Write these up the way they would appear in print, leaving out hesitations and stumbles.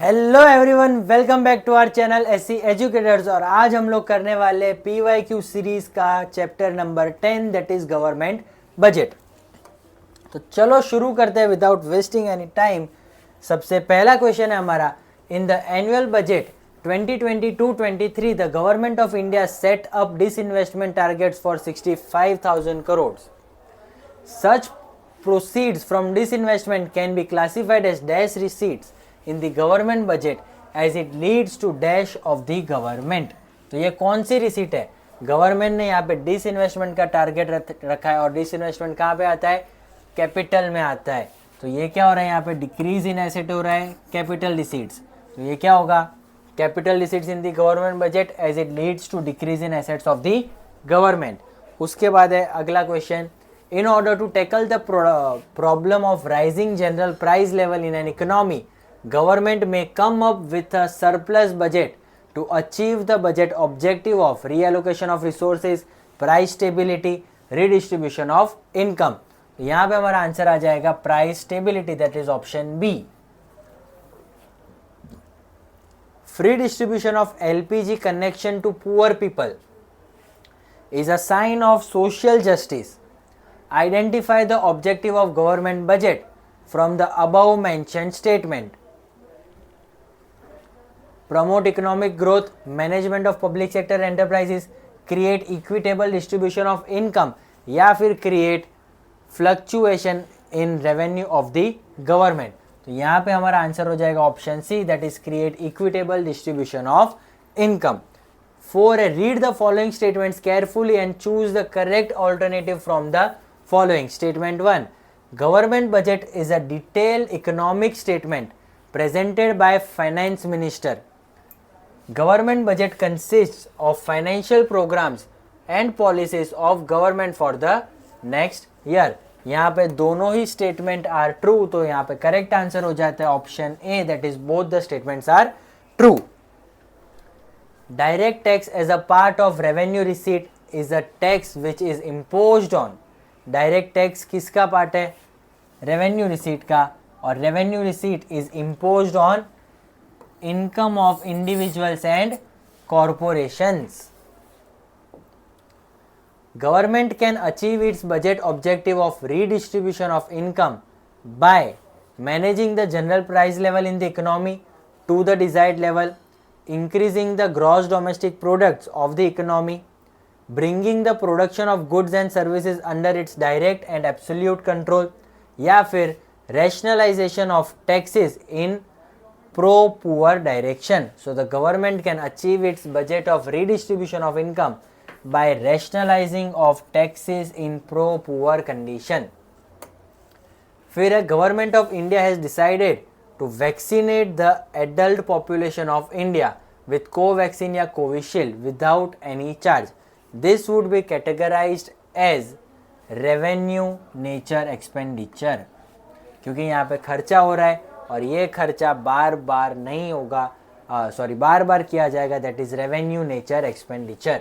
Hello everyone, welcome back to our channel SC educators. और आज हम लोग करने वाले PYQ सीरीज का chapter number 10 that is government budget. तो चलो शुरू करते हैं विदाउट वेस्टिंग एनी टाइम। सबसे पहला क्वेश्चन है हमारा, in the annual budget 2022-23 the government of India set up disinvestment targets for 65,000 crore. Such proceeds from disinvestment can be classified as dash receipts in the government budget as it leads to dash of the government। तो ये कौन सी receipt है? Government ने यहाँ पे disinvestment का target रखा है और डिसइन्वेस्टमेंट कहाँ पे आता है? कैपिटल में आता है। तो ये क्या हो रहा है यहाँ पे? डिक्रीज इन एसेट हो रहा है, कैपिटल रिसीट्स। तो ये क्या होगा? Capital receipts in the government budget as it leads to decrease in assets of the government. उसके बाद है अगला question, in order to tackle the problem of rising general price level in an economy, government may come up with a surplus budget to achieve the budget objective of reallocation of resources, price stability, redistribution of income। यहाँ पे हमारा answer आ जाएगा price stability, that is option B. Free distribution of LPG connection to poor people is a sign of social justice। Identify the objective of government budget from the above mentioned statement। Promote economic growth, management of public sector enterprises, create equitable distribution of income, या फिर create fluctuation in revenue of the government। तो यहाँ पे हमारा answer हो जाएगा option C, that is create equitable distribution of income। 4. Read the following statements carefully and choose the correct alternative from the following। Statement 1, government budget is a detailed economic statement presented by finance minister। Government budget consists of financial programs and policies of government for the next year। यहाँ पे दोनों ही statement are true, तो यहाँ पे correct answer हो जाता है option A, that is both the statements are true. Direct tax as a part of revenue receipt is a tax which is imposed on. Direct tax किसका part है? Revenue receipt का। और revenue receipt is imposed on income of individuals and corporations. Government can achieve its budget objective of redistribution of income by managing the general price level in the economy to the desired level, increasing the gross domestic products of the economy, bringing the production of goods and services under its direct and absolute control, या फिर rationalization of taxes in pro-poor direction। So the government can achieve its budget of redistribution of income by rationalizing of taxes in pro-poor condition। फिर government of India has decided to vaccinate the adult population of India with Covaxin या Covishield without any charge। This would be categorized as revenue nature expenditure, क्योंकि यहाँ पे खर्चा हो रहा है और ये खर्चा बार बार नहीं होगा, बार बार किया जाएगा, that is revenue nature expenditure.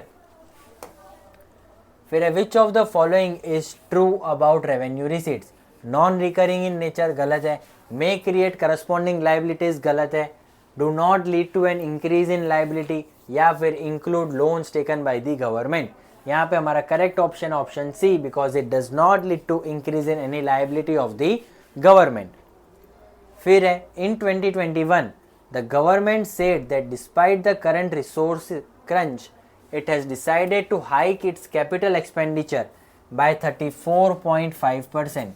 फिर which of the following is true about revenue receipts? Non recurring in nature गलत है, मे क्रिएट करस्पॉन्डिंग लाइबिलिटीज गलत है, do not lead to an increase in liability, या फिर include loans taken by the government. यहाँ पे हमारा correct option option C, because it does not lead to increase in any liability of the government. फिर है इन 2021 the government said that despite the current resource crunch it has decided to hike its capital expenditure by 34.5%।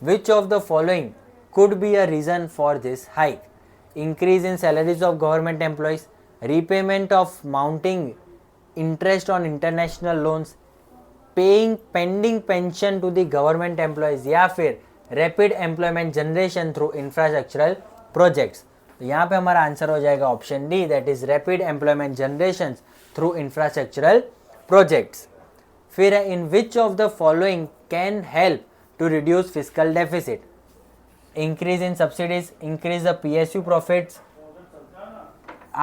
Which of the following could be a reason for this hike? Increase in salaries of government employees, repayment of mounting interest on international loans, paying pending pension to the government employees, या फिर rapid employment generation through infrastructural projects। तो यहाँ पे हमारा answer हो जाएगा option D, that is rapid employment generations through infrastructural projects। फिर है इन which of the following can help to reduce fiscal deficit? Increase in subsidies, increase the PSU profits।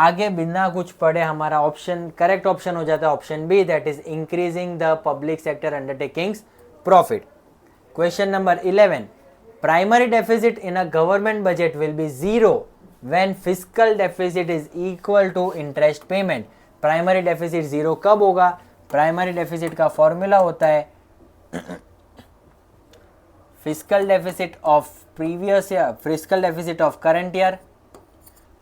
आगे बिना कुछ पढ़े हमारा ऑप्शन करेक्ट ऑप्शन हो जाता है option B, that is increasing the public sector undertakings profit. Question number 11, primary deficit in a government budget will be 0 when fiscal deficit is equal to interest payment. Primary deficit zero कब होगा? Primary deficit का formula होता है fiscal deficit of previous year, fiscal deficit of current year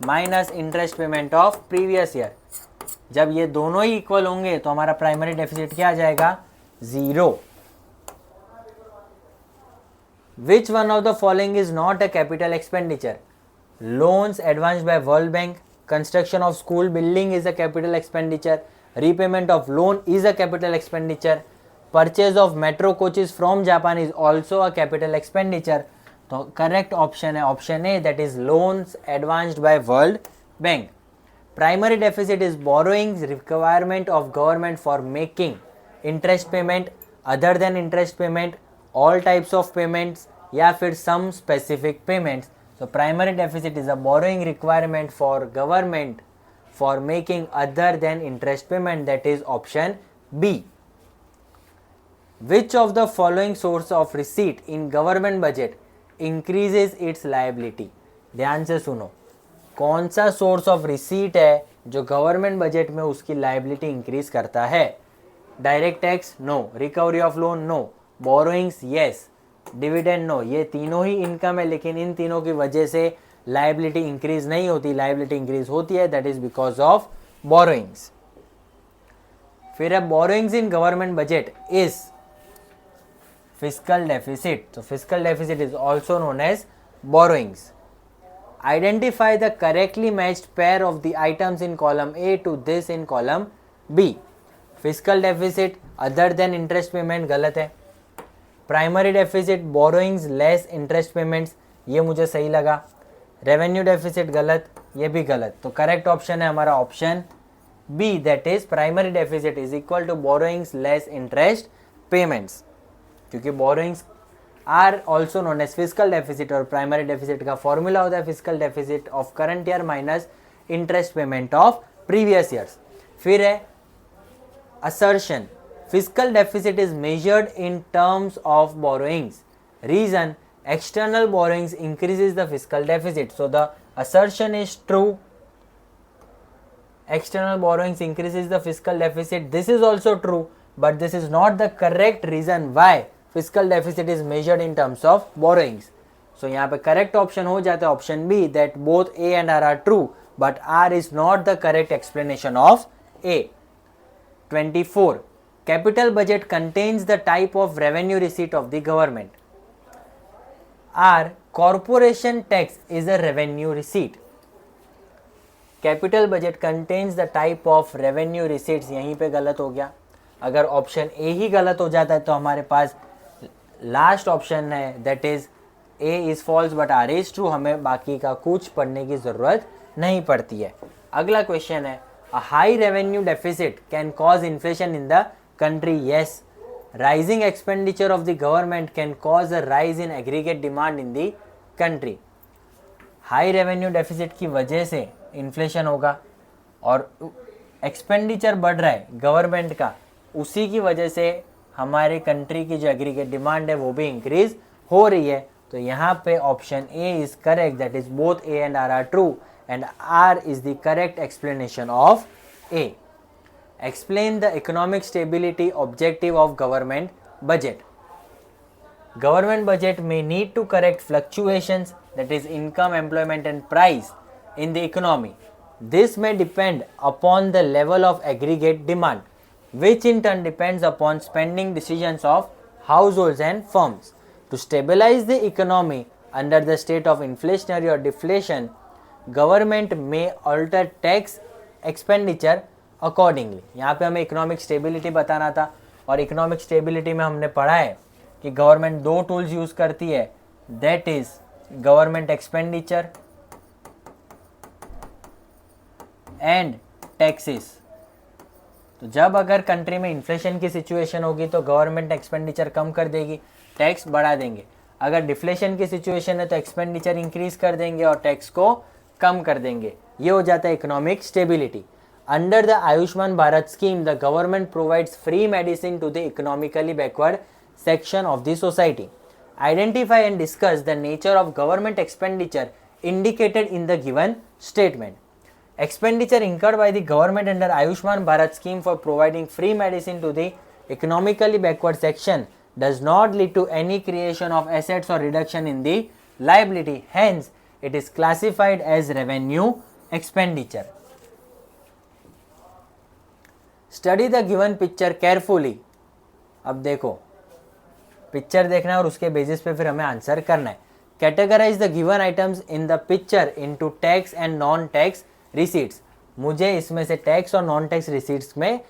minus interest payment of previous year. जब ये दोनों ही equal होंगे तो हमारा प्राइमरी डेफिसिट क्या आ जाएगा? Zero. Which one of the following is not a capital expenditure? Loans advanced by World Bank, construction of school building is a capital expenditure, repayment of loan is a capital expenditure, purchase of metro coaches from Japan is also a capital expenditure. तो correct option है option A, that is loans advanced by World Bank. Primary deficit is borrowings requirement of government for making interest payment, other than interest payment, all types of payments या फिर some specific payments. So primary deficit is a borrowing requirement for government for making other than interest payment, that is option B. Which of the following source of receipt in government budget increases its liability? ध्यान से सुनो, कौन सा source of receipt है जो government budget में उसकी liability increase करता है? Direct tax no, recovery of loan no, borrowings yes, dividend no. ये तीनों ही इनकम है, लेकिन इन तीनों की वजह से लाइबिलिटी इंक्रीज नहीं होती। लाइबिलिटी इंक्रीज होती है that is because of borrowings. फिर है borrowings in government budget is fiscal deficit. तो fiscal deficit is also known as borrowings. Identify the correctly matched pair of the items in column A to this in column B. Fiscal deficit other than interest payment गलत है। Primary deficit borrowings less interest payments, ये मुझे सही लगा। Revenue deficit गलत, ये भी गलत। तो करेक्ट ऑप्शन है हमारा option B, that is primary deficit is equal to borrowings less interest payments, क्योंकि borrowings are also known as fiscal deficit और प्राइमरी डेफिसिट का फॉर्मूला होता है fiscal deficit of current year minus interest payment of previous years. फिर है assertion, fiscal deficit is measured in terms of borrowings. Reason, external borrowings increases the fiscal deficit. So the assertion is true. External borrowings increases the fiscal deficit. This is also true, but this is not the correct reason why fiscal deficit is measured in terms of borrowings. So यहाँ पे correct option हो जाता है option B, that both A and R are true, but R is not the correct explanation of A. 24. Capital budget contains the type of revenue receipt of the government. R. Corporation tax is a revenue receipt. Capital budget contains the type of revenue receipts, यहीं पे गलत हो गया। अगर option A ही गलत हो जाता है तो हमारे पास लास्ट ऑप्शन है that is A is false but R is true. हमें बाकी का कुछ पढ़ने की ज़रूरत नहीं पड़ती है। अगला क्वेश्चन है, a high revenue deficit can cause inflation in the country. Yes, rising expenditure of the government can cause a rise in aggregate demand in the country. High revenue deficit की वजह से इन्फ्लेशन होगा और expenditure बढ़ रहा है government का, उसी की वजह से हमारे कंट्री की जो एग्रीगेट डिमांड है वो भी इंक्रीज हो रही है। तो यहाँ पे option A is correct, that is both A and R are true and R is the correct explanation of A. Explain the economic stability objective of government budget. Government budget may need to correct fluctuations, that is income, employment and price in the economy. This may depend upon the level of aggregate demand, which in turn depends upon spending decisions of households and firms. To stabilize the economy under the state of inflationary or deflation, government में alter tax expenditure accordingly. यहाँ पे हमें economic stability बताना था और economic stability में हमने पढ़ा है कि गवर्नमेंट दो टूल्स यूज़ करती है, that is government expenditure and taxes. तो जब अगर कंट्री में इन्फ्लेशन की सिचुएशन होगी तो गवर्नमेंट एक्सपेंडिचर कम कर देगी, टैक्स बढ़ा देंगे। अगर डिफ्लेशन की सिचुएशन है तो एक्सपेंडिचर इंक्रीज कर देंगे और टैक्स को कम कर देंगे। ये हो जाता है economic stability. Under the Ayushman Bharat scheme the government provides free medicine to the economically backward section of the society. Identify and discuss the nature of government expenditure indicated in the given statement. Expenditure incurred by the government under Ayushman Bharat scheme for providing free medicine to the economically backward section does not lead to any creation of assets or reduction in the liability. Hence, it is classified as revenue expenditure. Study the given picture carefully. अब देखो picture देखना है और उसके basis पे फिर हमें answer करना है. Categorise the given items in the picture into tax and non tax receipts. मुझे इसमें से टैक्स और नॉन टैक्स रिसीट्स में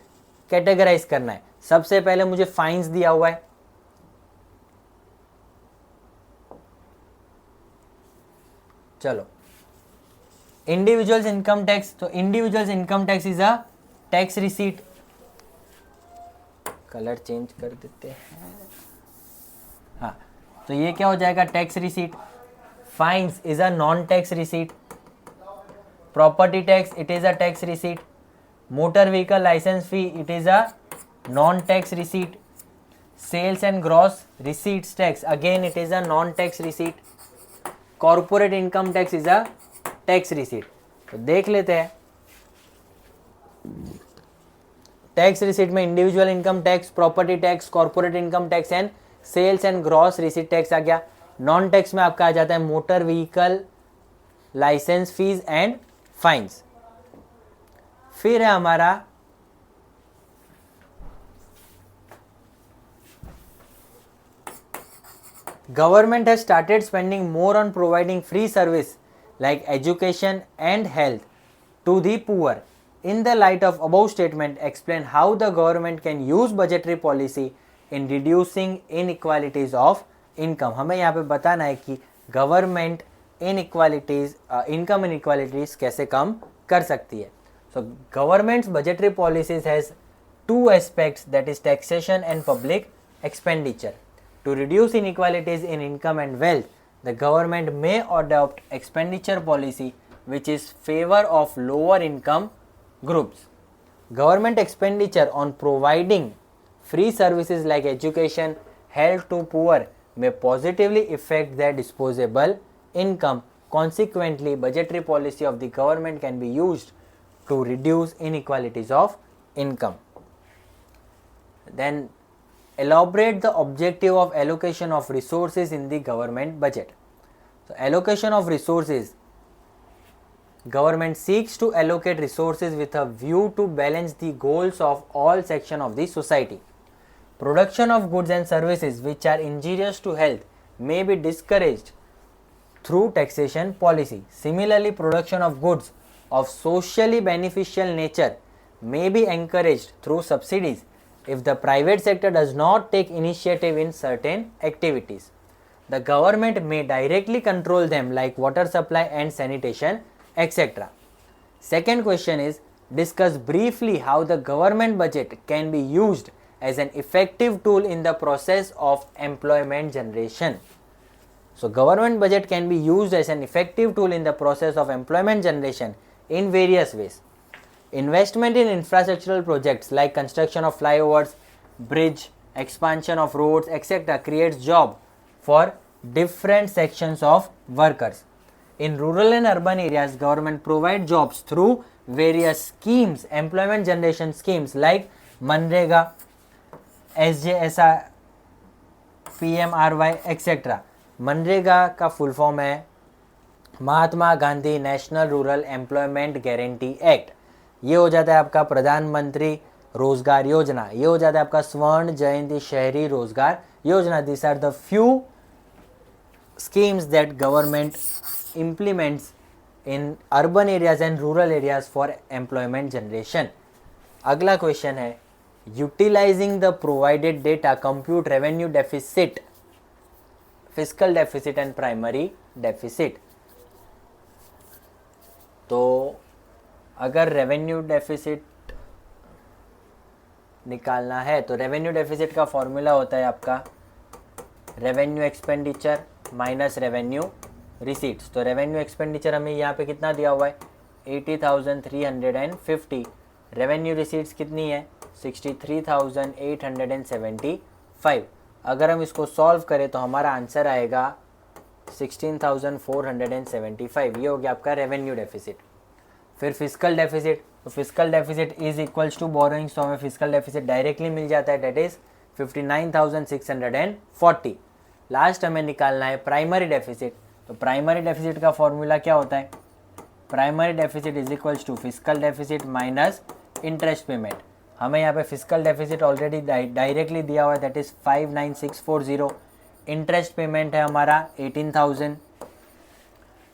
कैटेगराइज करना है. सबसे पहले मुझे फाइन्स दिया हुआ है. चलो इंडिविजुअल्स इनकम टैक्स. तो individuals income tax is a tax receipt. Colour change कर देते हैं. हाँ, तो ये क्या हो जाएगा? Tax receipt. Fines is a non tax receipt. Property tax it is a tax receipt. Motor vehicle licence fee it is a non tax receipt. Sales and gross receipts tax again it is a non tax receipt. Corporate income tax is a tax receipt. तो देख लेते हैं. Tax receipt में individual income tax, property tax, corporate income tax and sales and gross receipt tax आ गया. Non tax में आपका आ जाता है motor vehicle licence fees and fines. फिर है हमारा government has started spending more on providing free service like education and health to the poor. In the light of above statement, explain how the government can use budgetary policy in reducing inequalities of income. हमें यहाँ पे बताना है कि government inequalities, income inequalities कैसे कम कर सकती है. So government's budgetary policies has two aspects, that is taxation and public expenditure. To reduce inequalities in income and wealth, the government may adopt expenditure policy which is favor of lower income groups. Government expenditure on providing free services like education, health to poor may positively affect their disposable income. Consequently, budgetary policy of the government can be used to reduce inequalities of income. Then elaborate the objective of allocation of resources in the government budget. So allocation of resources, government seeks to allocate resources with a view to balance the goals of all sections of the society. Production of goods and services which are injurious to health may be discouraged through taxation policy. Similarly, production of goods of socially beneficial nature may be encouraged through subsidies if the private sector does not take initiative in certain activities. The government may directly control them like water supply and sanitation, etc. Second question is, discuss briefly how the government budget can be used as an effective tool in the process of employment generation. So government budget can be used as an effective tool in the process of employment generation in various ways. Investment in infrastructural projects like construction of flyovers, bridge, expansion of roads, etc. creates job for different sections of workers. In rural and urban areas, government provide jobs through various schemes, employment generation schemes like Manrega, SJSR, PMRY, etc. MNREGA का full form है Mahatma Gandhi national rural employment guarantee act. ये हो जाता है आपका प्रधानमंत्री रोजगार योजना. ये हो जाता है आपका स्वर्ण जयंती Shahari Rozgar Yojana. This are the few schemes that government implements in urban areas and rural areas for employment generation. अगला क्वेश्चन है, utilizing the provided data compute revenue deficit, fiscal deficit and primary deficit. तो अगर रेवेन्यू डेफिसिट निकालना है तो revenue deficit का formula होता है आपका revenue expenditure minus revenue receipts. तो रेवेन्यू एक्सपेंडिचर हमें यहाँ पे कितना दिया हुआ है 80,350. रेवेन्यू रिसीट्स कितनी है 63,875. अगर हम इसको सॉल्व करें तो हमारा आंसर आएगा 16,475, ये हो गया आपका रेवेन्यू डेफिसिट। फिर फिजिकल डेफिसिट, तो physical deficit is equals to borrowings, तो हमें फिजिकल डेफिसिट डायरेक्टली मिल जाता है, डेट इज 59,640। लास्ट हमें निकालना है प्राइमरी डेफिसिट, तो प्राइमरी डेफिसिट का फॉर्मूला क्या होता है, primary deficit is equals to physical deficit minus interest payment. हमें यहाँ पे फिजिकल डेफिसिट ऑलरेडी डायरेक्टली दिया हुआ है, दैट इज 59640। इंटरेस्ट पेमेंट है हमारा 18,000,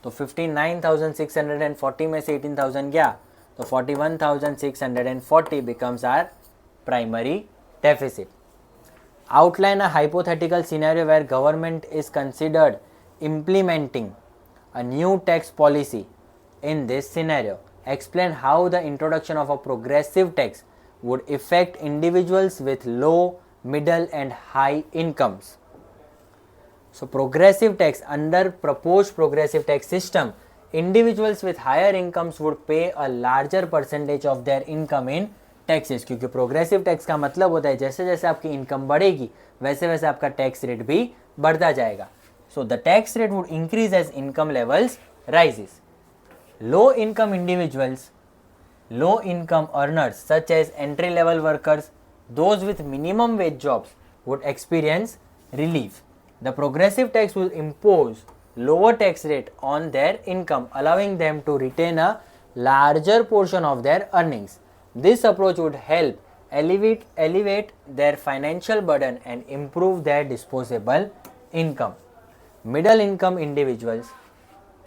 तो 59,640 में से 18,000 गया तो 41,640 becomes our primary deficit. Outline a hypothetical scenario where government is considered implementing a new tax policy. In this scenario, explain how the introduction of a progressive tax would affect individuals with low, middle and high incomes. So progressive tax, under proposed progressive tax system, individuals with higher incomes would pay a larger percentage of their income in taxes, क्योंकि progressive tax का मतलब होता है जैसे जैसे आपकी income बढ़ेगी वैसे वैसे आपका टैक्स रेट भी बढ़ता जाएगा। So the tax rate would increase as income levels rises. Low income individuals, low income earners such as entry level workers, those with minimum wage jobs would experience relief. The progressive tax will impose lower tax rate on their income, allowing them to retain a larger portion of their earnings. This approach would help elevate their financial burden and improve their disposable income. Middle income individuals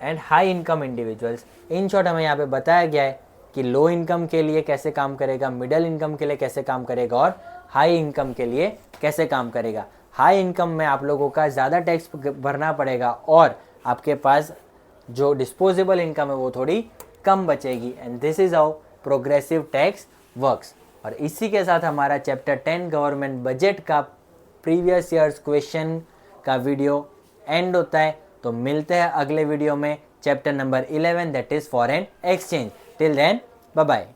and high income individuals, in short हमें यहाँ पे बताया गया है कि low income के लिए कैसे काम करेगा, मिडिल इनकम के लिए कैसे काम करेगा और हाई इनकम के लिए कैसे काम करेगा। हाई इनकम में आप लोगों का ज़्यादा टैक्स भरना पड़ेगा और आपके पास जो डिस्पोजेबल इनकम है वो थोड़ी कम बचेगी। And this is how progressive tax works. और इसी के साथ हमारा चैप्टर 10 गवर्नमेंट बजट का प्रीवियस ईयर्स क्वेश्चन का वीडियो एंड होता है। तो मिलते हैं अगले वीडियो में chapter number 11 that is foreign exchange. Till then bye bye.